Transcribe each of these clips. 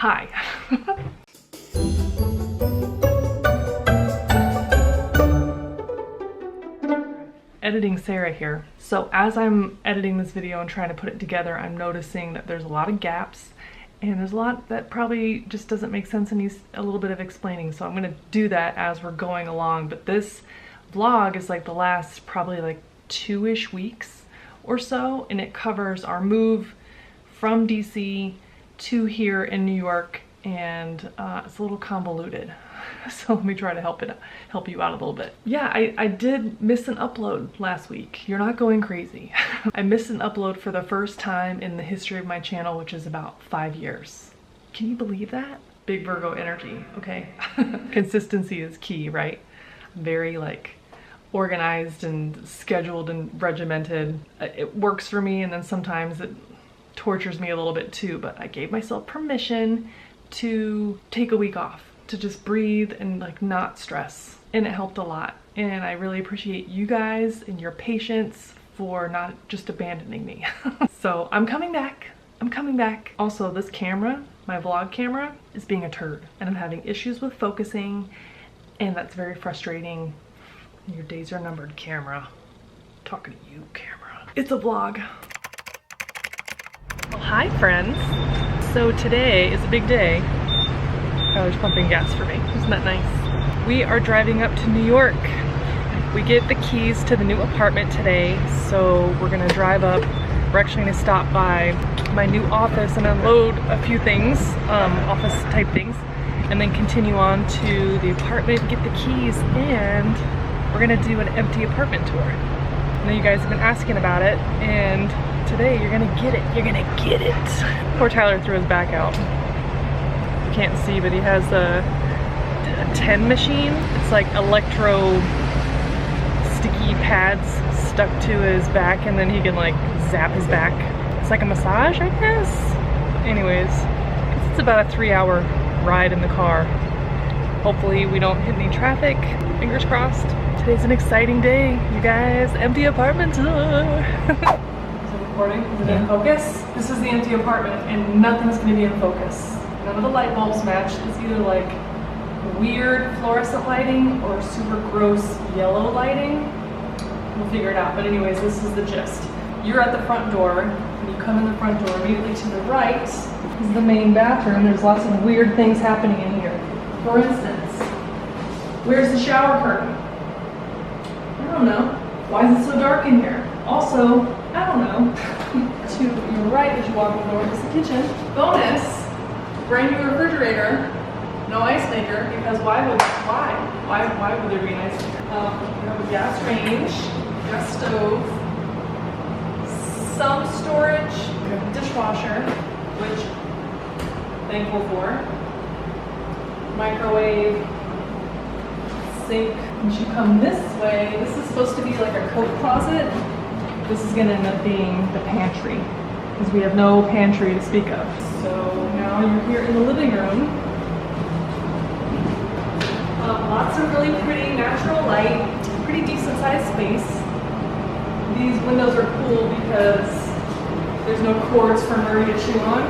Hi. Editing Sarah here. So as I'm editing this video and trying to put it together, I'm noticing that there's a lot of gaps and there's a lot that probably just doesn't make sense and needs a little bit of explaining. So I'm gonna do that as we're going along. But this vlog is like the last probably like 2-ish weeks or so, and it covers our move from DC to here in New York, and it's a little convoluted. So let me try to help you out a little bit. Yeah, I did miss an upload last week. You're not going crazy. I missed an upload for the first time in the history of my channel, which is about 5 years. Can you believe that? Big Virgo energy, okay? Consistency is key, right? Very like organized and scheduled and regimented. It works for me, and then sometimes it tortures me a little bit too, but I gave myself permission to take a week off, to just breathe and like not stress, and it helped a lot. And I really appreciate you guys and your patience for not just abandoning me. So I'm coming back. I'm coming back. Also, this camera, my vlog camera, is being a turd, and I'm having issues with focusing, and that's very frustrating. Your days are numbered, camera. I'm talking to you, camera. It's a vlog. Well, hi friends. So today is a big day. Tyler's pumping gas for me. Isn't that nice? We are driving up to New York. We get the keys to the new apartment today, so we're gonna drive up. We're actually gonna stop by my new office and unload a few things, office type things, and then continue on to the apartment, get the keys, and we're gonna do an empty apartment tour. I know you guys have been asking about it, and today you're gonna get it. You're gonna get it. Poor Tyler threw his back out. You can't see, but he has a 10 machine. It's like electro sticky pads stuck to his back, and then he can like zap his back. It's like a massage, I guess. Anyways, it's about a 3-hour ride in the car. Hopefully we don't hit any traffic. Fingers crossed. Today's an exciting day, you guys. Empty apartment tour. Is it recording? Is it in focus? This is the empty apartment, and nothing's gonna be in focus. None of the light bulbs match. It's either like weird fluorescent lighting or super gross yellow lighting. We'll figure it out. But anyways, this is the gist. You're at the front door, and you come in the front door. Immediately to the right is the main bathroom. There's lots of weird things happening in here. For instance, where's the shower curtain? I don't know. Why is it so dark in here? Also, I don't know. To your right as you walk in the door is the kitchen. Bonus, brand new refrigerator, no ice maker, because why would there be an ice maker? You have a gas range, gas stove, some storage, you have a dishwasher, which I'm thankful for, microwave, sink. Once you come this way, this is supposed to be like a coat closet. This is gonna end up being the pantry, because we have no pantry to speak of. So now you're here in the living room. Lots of really pretty natural light, pretty decent sized space. These windows are cool because there's no cords for Murray to chew on,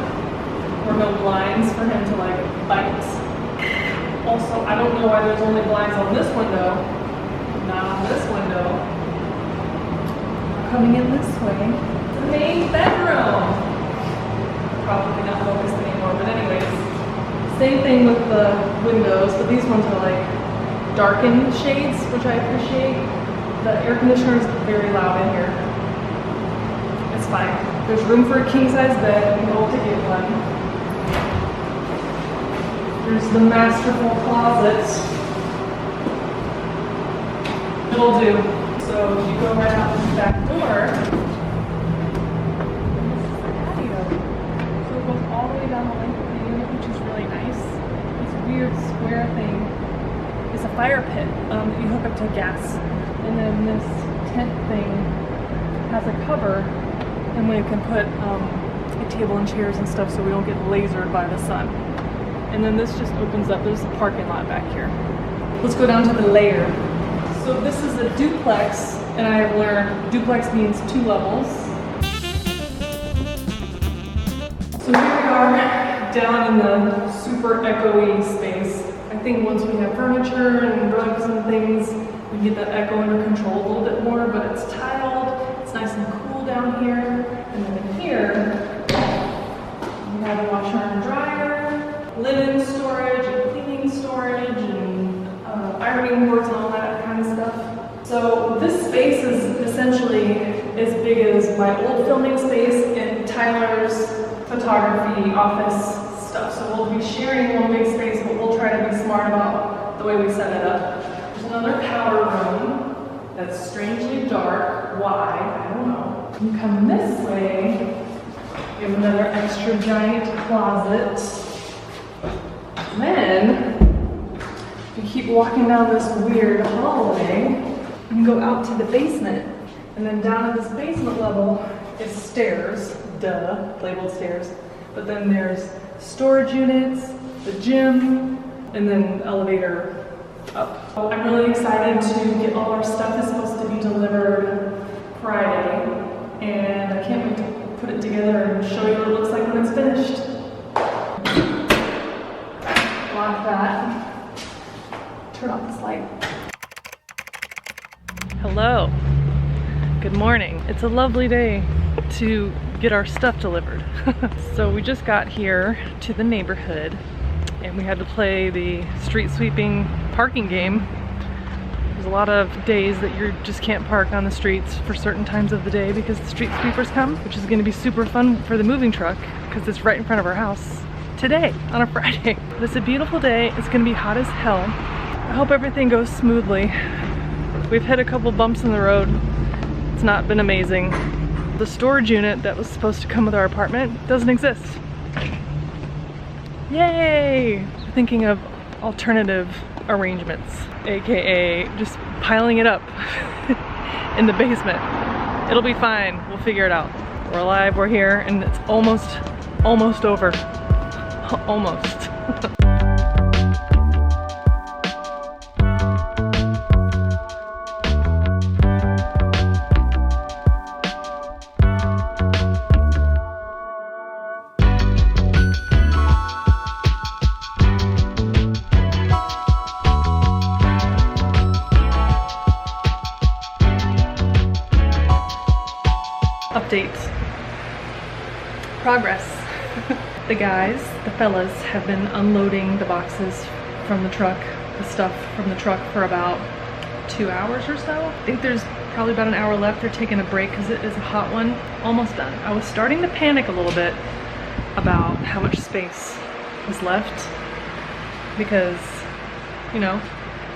or no blinds for him to like bite. Also, I don't know why there's only blinds on this window, not on this window. Coming in this way, the main bedroom. Probably not focused anymore, but anyways, same thing with the windows, but these ones are like darkened shades, which I appreciate. The air conditioner is very loud in here. It's fine. There's room for a king size bed. We hope to get one. There's the masterful closet. It'll do. So you go right out the back door. This is the patio. So it goes all the way down the length of the unit, which is really nice. This weird square thing is a fire pit that you hook up to gas. And then this tent thing has a cover, and we can put a table and chairs and stuff so we don't get lasered by the sun. And then this just opens up. There's a parking lot back here. Let's go down to the layer. So this is a duplex, and I have learned duplex means 2 levels. So here we are down in the super echoey space. I think once we have furniture and rugs and things, we get that echo under control a little bit more, but it's tiled, it's nice and cool down here. And then here, we have a washer and dryer, linen storage, and cleaning storage, and ironing boards and all that kind of stuff. So this space is essentially as big as my old filming space and Tyler's photography office stuff. So we'll be sharing one big space, but we'll try to be smart about the way we set it up. There's another powder room that's strangely dark. Why? I don't know. You come this way, you have another extra giant closet. And then you keep walking down this weird hallway and go out to the basement. And then down at this basement level is stairs, duh, labeled stairs. But then there's storage units, the gym, and then elevator up. I'm really excited to get all our stuff that's supposed to be delivered Friday. And I can't wait to put it together and show you what it looks like when it's finished. Lock that. Turn off this light. Hello. Good morning. It's a lovely day to get our stuff delivered. So we just got here to the neighborhood and we had to play the street sweeping parking game. There's a lot of days that you just can't park on the streets for certain times of the day because the street sweepers come, which is going to be super fun for the moving truck because it's right in front of our house today on a Friday. But it's a beautiful day. It's going to be hot as hell. I hope everything goes smoothly. We've hit a couple bumps in the road. It's not been amazing. The storage unit that was supposed to come with our apartment doesn't exist. Yay! We're thinking of alternative arrangements, aka just piling it up in the basement. It'll be fine. We'll figure it out. We're alive, we're here, and it's almost over. Almost. Updates. Progress. The guys, the fellas, have been unloading the boxes from the truck, the stuff from the truck for about 2 hours or so. I think there's probably about an hour left. They're taking a break because it is a hot one. Almost done. I was starting to panic a little bit about how much space was left because, you know,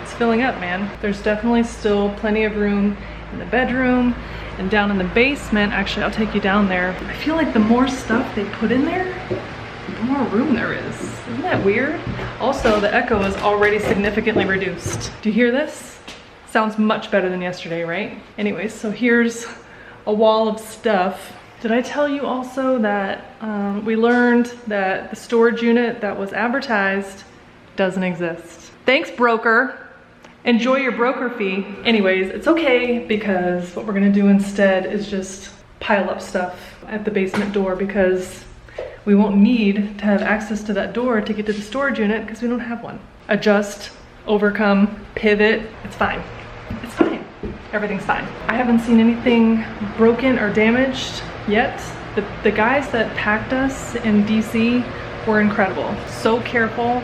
it's filling up, man. There's definitely still plenty of room in the bedroom and down in the basement. Actually, I'll take you down there. I feel like the more stuff they put in there, the more room there is. Isn't that weird? Also, the echo is already significantly reduced. Do you hear this? Sounds much better than yesterday, right? Anyways, so here's a wall of stuff. Did I tell you also that we learned that the storage unit that was advertised doesn't exist? Thanks, broker. Enjoy your broker fee. Anyways, it's okay because what we're gonna do instead is just pile up stuff at the basement door because we won't need to have access to that door to get to the storage unit because we don't have one. Adjust, overcome, pivot, it's fine. It's fine. Everything's fine. I haven't seen anything broken or damaged yet. The guys that packed us in DC were incredible. So careful.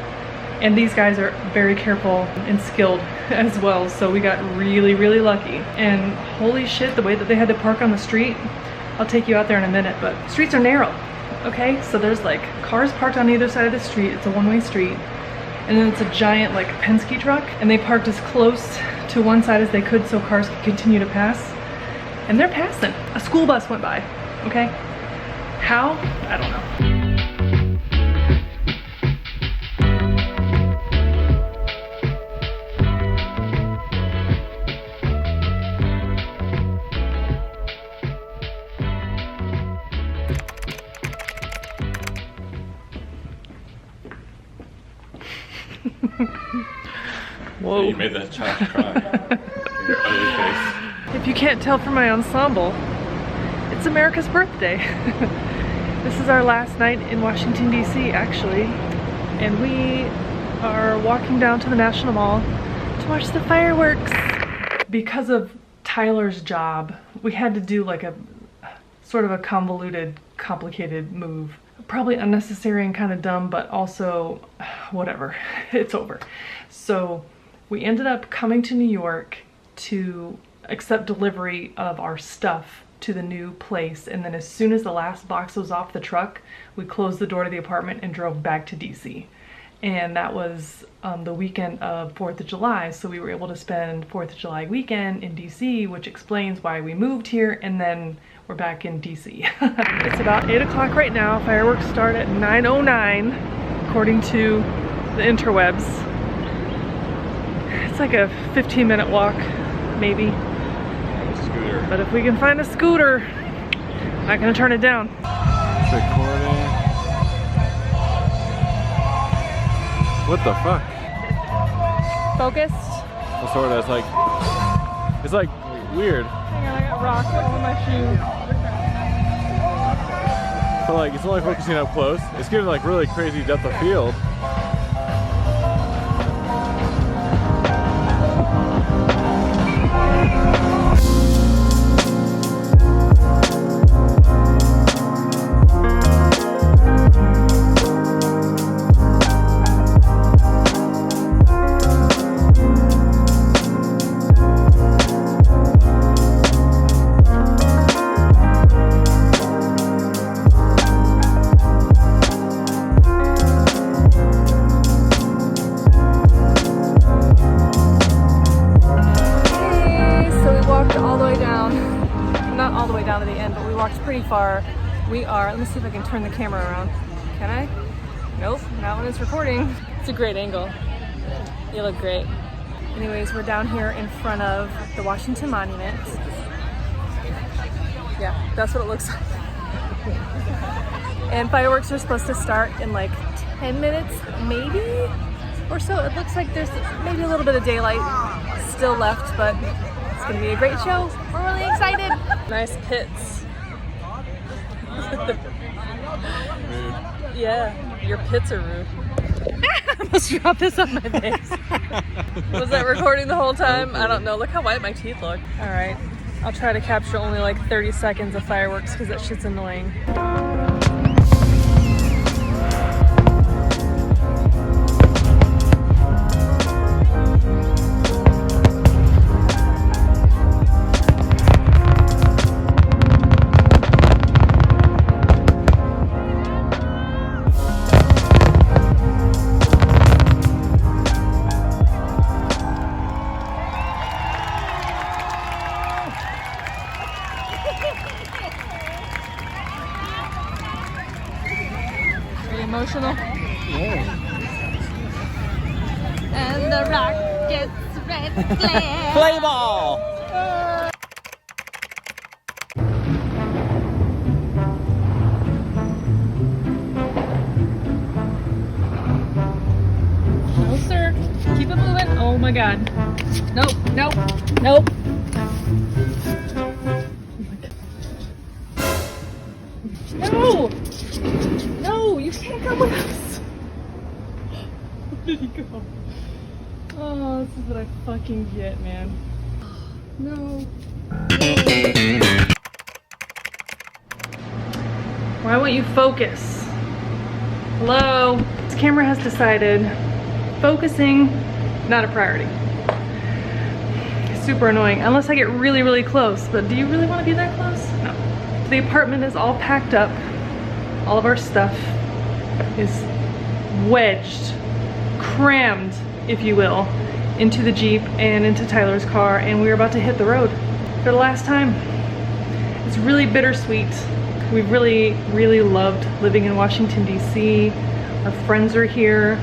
And these guys are very careful and skilled as well, so we got really, really lucky. And holy shit, the way that they had to park on the street, I'll take you out there in a minute, but streets are narrow, okay? So there's like cars parked on either side of the street, it's a one-way street, and then it's a giant like Penske truck, and they parked as close to one side as they could so cars could continue to pass, and they're passing. A school bus went by, okay? How? I don't know. Whoa. You made that child cry. Your ugly face. If you can't tell from my ensemble, it's America's birthday. This is our last night in Washington, D.C. actually. and we are walking down to the National Mall to watch the fireworks. Because of Tyler's job, we had to do like a sort of a convoluted, complicated move. Probably unnecessary and kind of dumb, but also whatever, it's over. So we ended up coming to New York to accept delivery of our stuff to the new place, and then as soon as the last box was off the truck, we closed the door to the apartment and drove back to DC. And that was the weekend of 4th of July, so we were able to spend 4th of July weekend in DC, which explains why we moved here, and then we're back in DC. It's about 8 o'clock right now. Fireworks start at 9:09, according to the interwebs. It's like a 15-minute walk, maybe. Scooter. But if we can find a scooter, I'm not gonna turn it down. It's recording. What the fuck? Focused? Well, sort of. It's like weird. Hang on, I got rocks all in my shoes. But like, it's only focusing up close. It's getting like really crazy depth of field. Pretty far. We are, let me see if I can turn the camera around. Can I? Nope, not when it's recording. It's a great angle. You look great. Anyways, we're down here in front of the Washington Monument. Yeah, that's what it looks like. And fireworks are supposed to start in like 10 minutes, maybe, or so. It looks like there's maybe a little bit of daylight still left, but it's gonna be a great show. We're really excited. Nice pits. Yeah, your pits are rude. I almost dropped this on my face. Was that recording the whole time? I don't know. Look how white my teeth look. All right, I'll try to capture only like 30 seconds of fireworks because that shit's annoying. Emotional? Yeah. And the rocket's red glare. Play ball! No, sir. Keep it moving. Oh my god. Nope, nope, nope. No! No, you can't come with us. Where did he go? Oh, this is what I fucking get, man. No. Why won't you focus? Hello? This camera has decided focusing, not a priority. Super annoying, unless I get really, really close. But do you really want to be that close? No. The apartment is all packed up. All of our stuff is wedged, crammed, if you will, into the Jeep and into Tyler's car, and we're about to hit the road for the last time. It's really bittersweet. We've really, really loved living in Washington, DC. Our friends are here.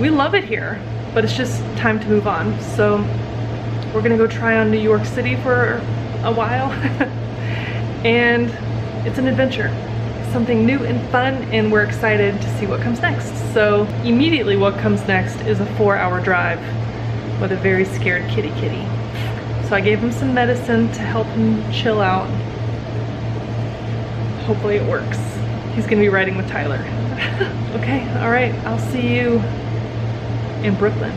We love it here, but it's just time to move on. So we're gonna go try on New York City for a while, and it's an adventure. Something new and fun, and we're excited to see what comes next. So immediately what comes next is a 4-hour drive with a very scared kitty. So I gave him some medicine to help him chill out. Hopefully it works. He's gonna be riding with Tyler. Okay, all right, I'll see you in Brooklyn.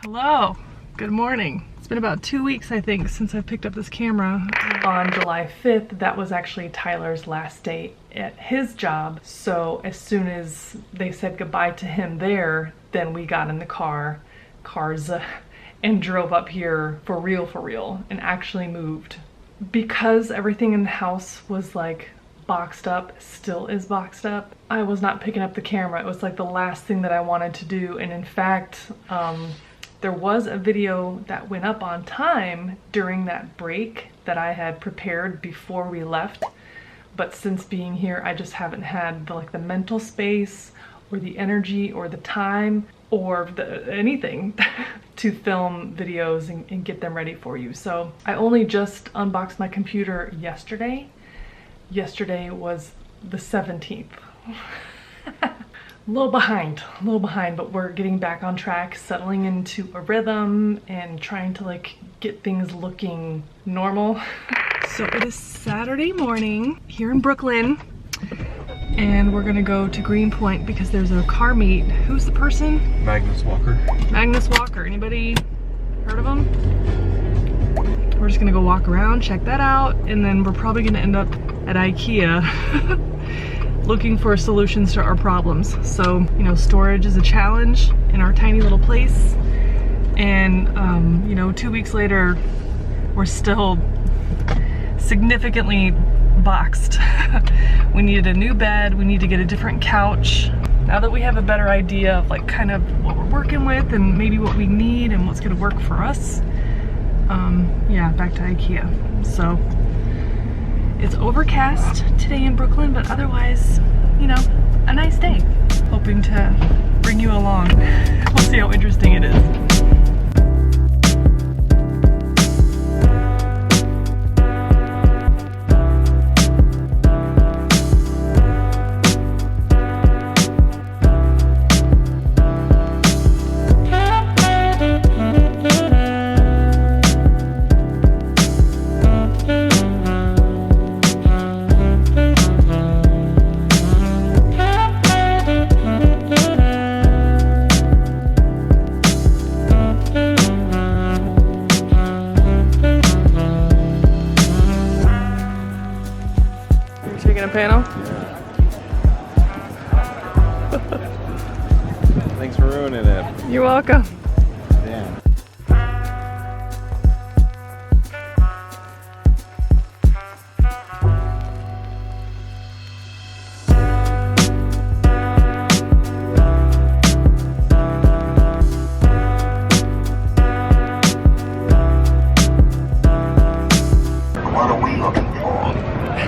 Hello, good morning. It's been about 2 weeks, I think, since I picked up this camera. On July 5th, that was actually Tyler's last day at his job. So as soon as they said goodbye to him there, then we got in the cars, and drove up here for real, and actually moved. Because everything in the house was like boxed up, still is boxed up, I was not picking up the camera. It was like the last thing that I wanted to do. And in fact, there was a video that went up on time during that break that I had prepared before we left. But since being here, I just haven't had the mental space or the energy or the time or anything to film videos and get them ready for you. So I only just unboxed my computer yesterday. Yesterday was the 17th. A little behind, but we're getting back on track, settling into a rhythm and trying to get things looking normal. So it is Saturday morning here in Brooklyn, and we're gonna go to Greenpoint because there's a car meet. Who's the person? Magnus Walker. Magnus Walker. Anybody heard of him? We're just gonna go walk around, check that out, and then we're probably gonna end up at IKEA looking for solutions to our problems. So, you know, storage is a challenge in our tiny little place. And, you know, 2 weeks later, we're still significantly boxed. We needed a new bed, we need to get a different couch. Now that we have a better idea of kind of what we're working with and maybe what we need and what's gonna work for us, yeah, back to IKEA. So it's overcast today in Brooklyn, but otherwise, you know, a nice day. Hoping to bring you along. We'll see how interesting it is. Panel? Thanks for ruining it. You're welcome. Damn. What are we looking for?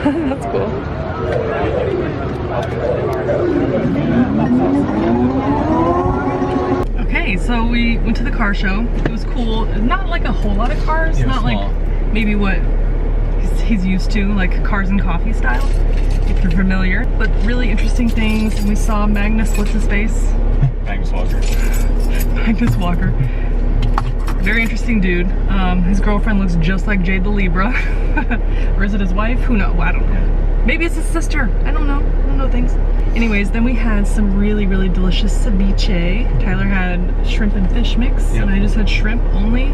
That's cool. Okay, so we went to the car show. It was cool. Not a whole lot of cars. Yeah, not small. Maybe what he's used to, Cars and Coffee style, if you're familiar. But really interesting things. And we saw Magnus, what's his face? Magnus Walker. Magnus Walker. Very interesting dude. His girlfriend looks just like Jade the Libra. Or is it his wife? Who knows? I don't know. Maybe it's his sister. I don't know. I don't know things. Anyways, then we had some really delicious ceviche. Tyler had shrimp and fish mix, Yep. and I just had shrimp only.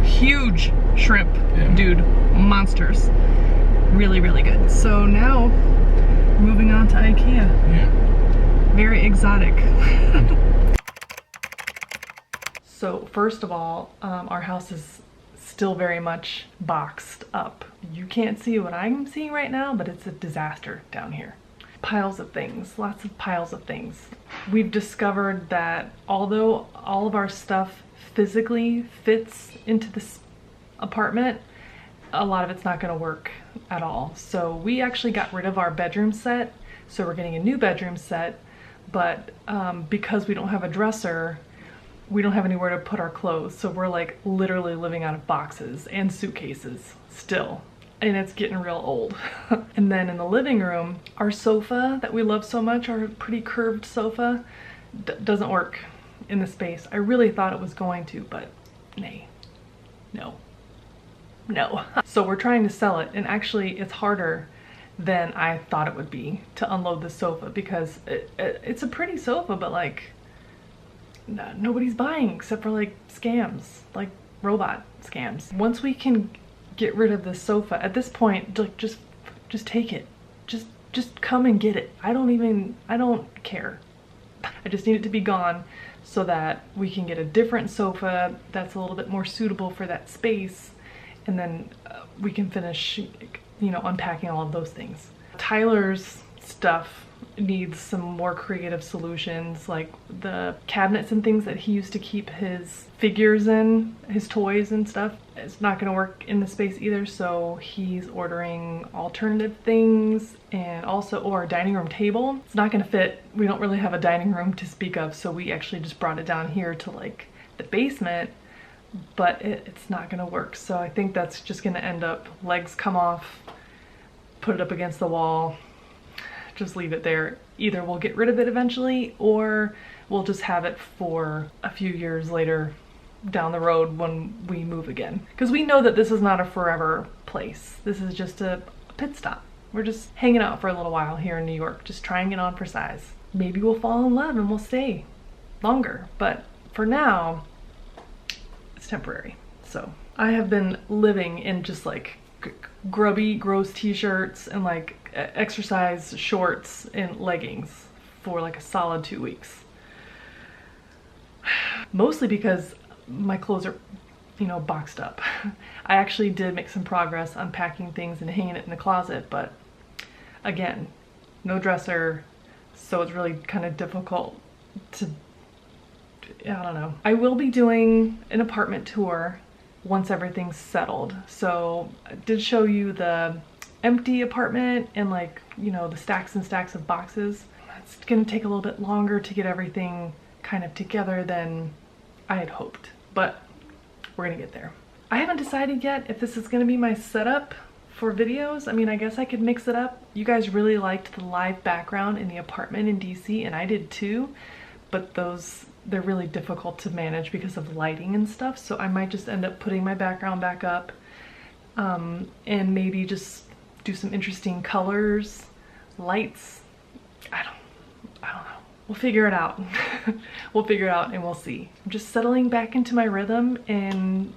Huge shrimp, Yeah. dude. Monsters. Really good. So now, moving on to IKEA. Yeah. Very exotic. So first of all, our house is still very much boxed up. You can't see what I'm seeing right now, but it's a disaster down here. Piles of things, lots of piles of things. We've discovered that although all of our stuff physically fits into this apartment, a lot of it's not gonna work at all. So we actually got rid of our bedroom set. So we're getting a new bedroom set, but because we don't have a dresser, we don't have anywhere to put our clothes. So we're literally living out of boxes and suitcases still. And it's getting real old. And then in the living room, our sofa that we love so much, our pretty curved sofa, doesn't work in the space. I really thought it was going to, but nay, no. So we're trying to sell it, and actually it's harder than I thought it would be to unload the sofa, because it's a pretty sofa, but like nobody's buying except for like scams, like robot scams. Once we can get rid of the sofa, at this point, like just take it. Just come and get it. I don't care. I just need it to be gone so that we can get a different sofa that's a little bit more suitable for that space, and then we can finish, you know, unpacking all of those things. Tyler's stuff needs some more creative solutions, like the cabinets and things that he used to keep his figures in, his toys and stuff. It's not going to work in the space either, so he's ordering alternative things, and also, or a dining room table. It's not going to fit. We don't really have a dining room to speak of, so we actually just brought it down here to like the basement, but it's not going to work. So I think that's just going to end up legs come off, put it up against the wall, just leave it there. Either we'll get rid of it eventually, or we'll just have it for a few years later down the road when we move again. Because we know that this is not a forever place. This is just a pit stop. We're just hanging out for a little while here in New York, just trying it on for size. Maybe we'll fall in love and we'll stay longer, but for now, it's temporary. So I have been living in just like grubby, gross t-shirts and like exercise shorts and leggings for like a solid 2 weeks. Mostly because my clothes are, you know, boxed up. I actually did make some progress unpacking things and hanging it in the closet, but again, no dresser, so it's really kind of difficult to, I don't know. I will be doing an apartment tour once everything's settled. So I did show you the empty apartment and like, you know, the stacks and stacks of boxes. It's gonna take a little bit longer to get everything kind of together than I had hoped, but we're gonna get there. I haven't decided yet if this is gonna be my setup for videos. I mean, I guess I could mix it up. You guys really liked the live background in the apartment in DC, and I did too, but they're really difficult to manage because of lighting and stuff, so I might just end up putting my background back up and maybe just do some interesting colors, lights. I don't know. We'll figure it out. We'll figure it out and we'll see. I'm just settling back into my rhythm, and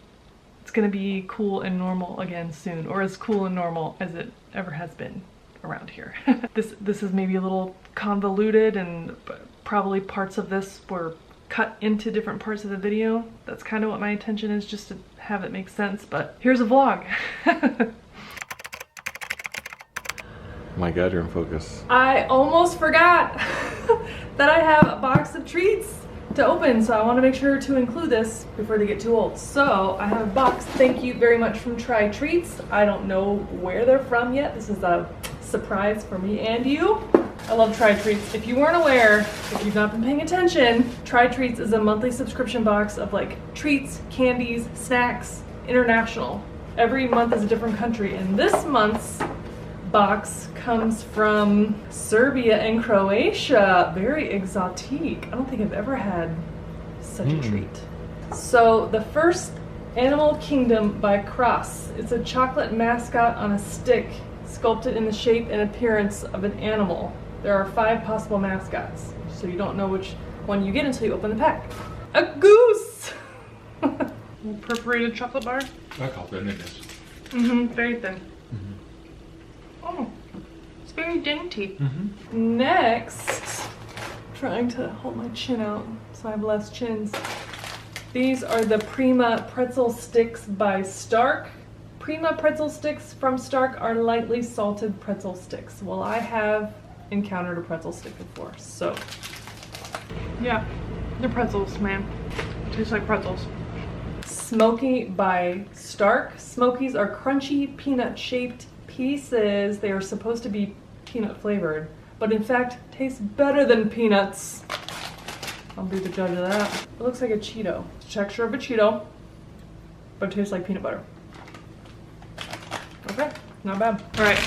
it's gonna be cool and normal again soon, or as cool and normal as it ever has been around here. This is maybe a little convoluted, and probably parts of this were cut into different parts of the video. That's kind of what my intention is, just to have it make sense, but here's a vlog. My God, you're in focus. I almost forgot that I have a box of treats to open, so I want to make sure to include this before they get too old. So I have a box, thank you very much, from Try Treats. I don't know where they're from yet. This is a surprise for me and you. I love Try Treats. If you weren't aware, if you've not been paying attention, Try Treats is a monthly subscription box of like treats, candies, snacks, international. Every month is a different country, and this month's box comes from Serbia and Croatia. Very exotique. I don't think I've ever had such a treat. So the first, Animal Kingdom by Cross. It's a chocolate mascot on a stick, sculpted in the shape and appearance of an animal. There are 5 possible mascots, so you don't know which one you get until you open the pack. A goose! Perforated chocolate bar. Look how thin it is. Very thin. Oh, it's very dainty. Next, trying to hold my chin out so I have less chins. These are the Prima pretzel sticks by Stark. Prima pretzel sticks from Stark are lightly salted pretzel sticks. Well, I have encountered a pretzel stick before, so yeah, they're pretzels, man. Tastes like pretzels. Smoky by Stark. Smokies are crunchy, peanut-shaped pieces. They are supposed to be peanut flavored, but in fact taste better than peanuts. I'll be the judge of that. It looks like a Cheeto. It's the texture of a Cheeto, but it tastes like peanut butter. Okay, not bad. All right,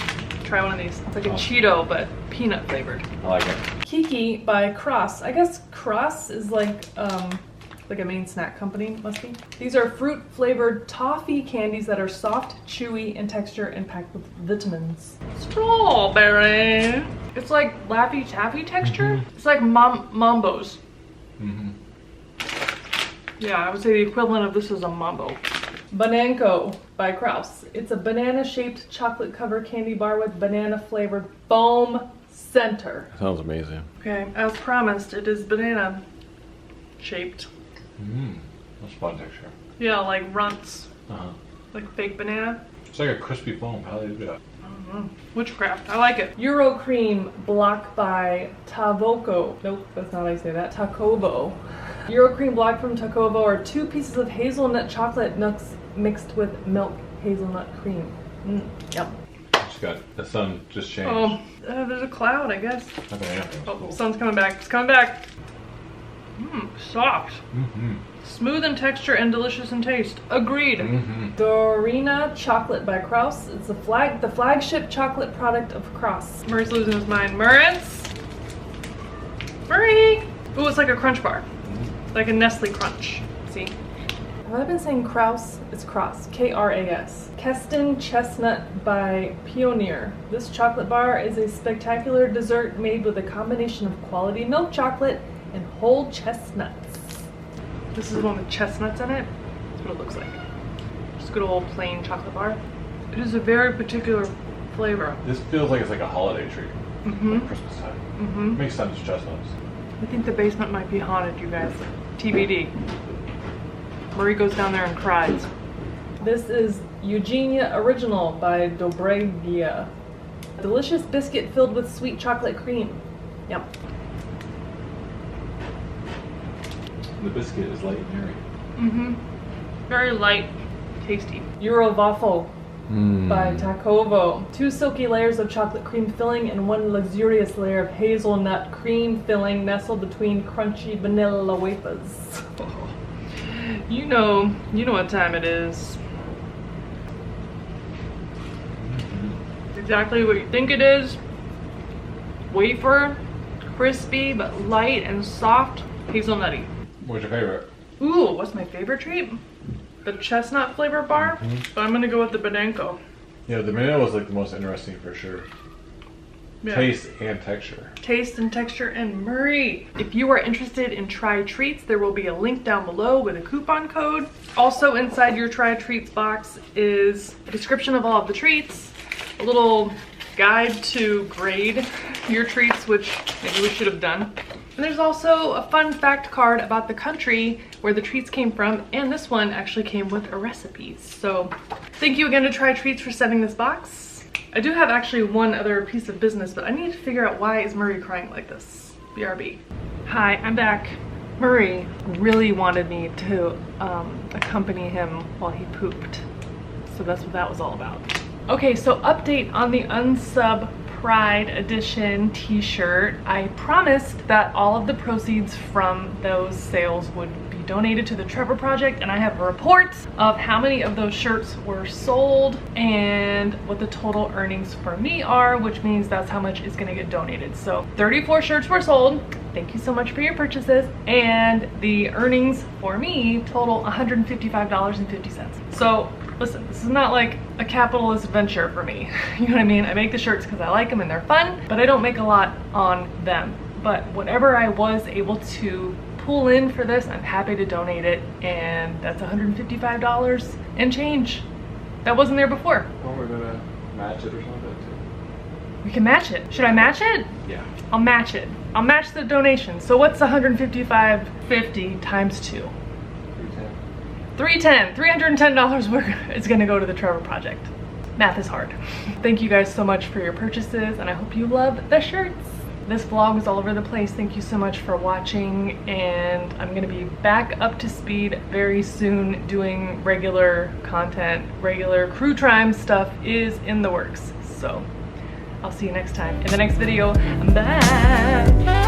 try one of these. It's like a Cheeto, but peanut flavored. I like it. Kiki by Cross. I guess Cross is like the like a main snack company, must be. These are fruit flavored toffee candies that are soft, chewy in texture and packed with vitamins. Strawberry. It's like Laffy Taffy texture. It's like Mambos. Yeah, I would say the equivalent of this is a Mambo. Bananco by Kraus. It's a banana-shaped chocolate covered candy bar with banana-flavored foam center. Sounds amazing. Okay, as promised, it is banana-shaped. That's fun texture. Yeah, like runts. Uh-huh. Like fake banana. It's like a crispy foam. How do they do that? Witchcraft. I like it. Euro Cream Block by Tavoco. Nope, that's not how I say that. Takovo. Euro Cream Block from Takovo are 2 pieces of hazelnut chocolate nuts mixed with milk hazelnut cream. Yum. Just got the sun just changed. Oh, there's a cloud, I guess. Okay, yeah. Oh, sun's coming back. It's coming back. Soft. Smooth in texture and delicious in taste. Agreed. Dorina Chocolate by Kraus. It's the flagship chocolate product of Kraus. Murray's losing his mind. Murray! Ooh, it's like a crunch bar. Like a Nestle Crunch. See? Have I been saying Kraus? It's Kraus. K-R-A-S. Keston Chestnut by Pioneer. This chocolate bar is a spectacular dessert made with a combination of quality milk chocolate and whole chestnuts. This is the one with chestnuts in it. That's what it looks like. Just a good old plain chocolate bar. It is a very particular flavor. This feels like it's like a holiday treat. Like Christmas time. Makes sense, chestnuts. I think the basement might be haunted, you guys. TBD. Murray goes down there and cries. This is Eugenia Original by Dobregia. Delicious biscuit filled with sweet chocolate cream. Yum. The biscuit is light and airy. Very light, tasty. Eurowaffle by Takovo. 2 silky layers of chocolate cream filling and 1 luxurious layer of hazelnut cream filling nestled between crunchy vanilla wafers. You know what time it is. Exactly what you think it is. Wafer, crispy but light and soft, hazelnutty. What's your favorite? Ooh, what's my favorite treat? The chestnut flavor bar, but I'm gonna go with the Bananco. Yeah, the banana was like the most interesting for sure. Yeah. Taste and texture. Taste and texture and Murray. If you are interested in Try Treats, there will be a link down below with a coupon code. Also inside your Try Treats box is a description of all of the treats, a little guide to grade your treats, which maybe we should have done. And there's also a fun fact card about the country where the treats came from, and this one actually came with a recipe. So thank you again to Try Treats for sending this box. I do have actually one other piece of business, but I need to figure out why is Murray crying like this. BRB. Hi, I'm back. Murray really wanted me to accompany him while he pooped. So that's what that was all about. Okay, so update on the Unsub Pride Edition t-shirt. I promised that all of the proceeds from those sales would be donated to the Trevor Project, and I have a report of how many of those shirts were sold and what the total earnings for me are, which means that's how much is gonna get donated. So 34 shirts were sold. Thank you so much for your purchases. And the earnings for me total $155.50. So listen, this is not like a capitalist venture for me. You know what I mean? I make the shirts because I like them and they're fun, but I don't make a lot on them. But whatever I was able to pull in for this, I'm happy to donate it, and that's $155 and change. That wasn't there before. Well, we're gonna match it or something too. We can match it. Should I match it? Yeah. I'll match it. I'll match the donation. So what's $155.50 times 2? $310 is gonna go to the Trevor Project. Math is hard. Thank you guys so much for your purchases, and I hope you love the shirts. This vlog was all over the place. Thank you so much for watching, and I'm gonna be back up to speed very soon doing regular content. Regular CRUE TRIME stuff is in the works. So I'll see you next time in the next video. Bye.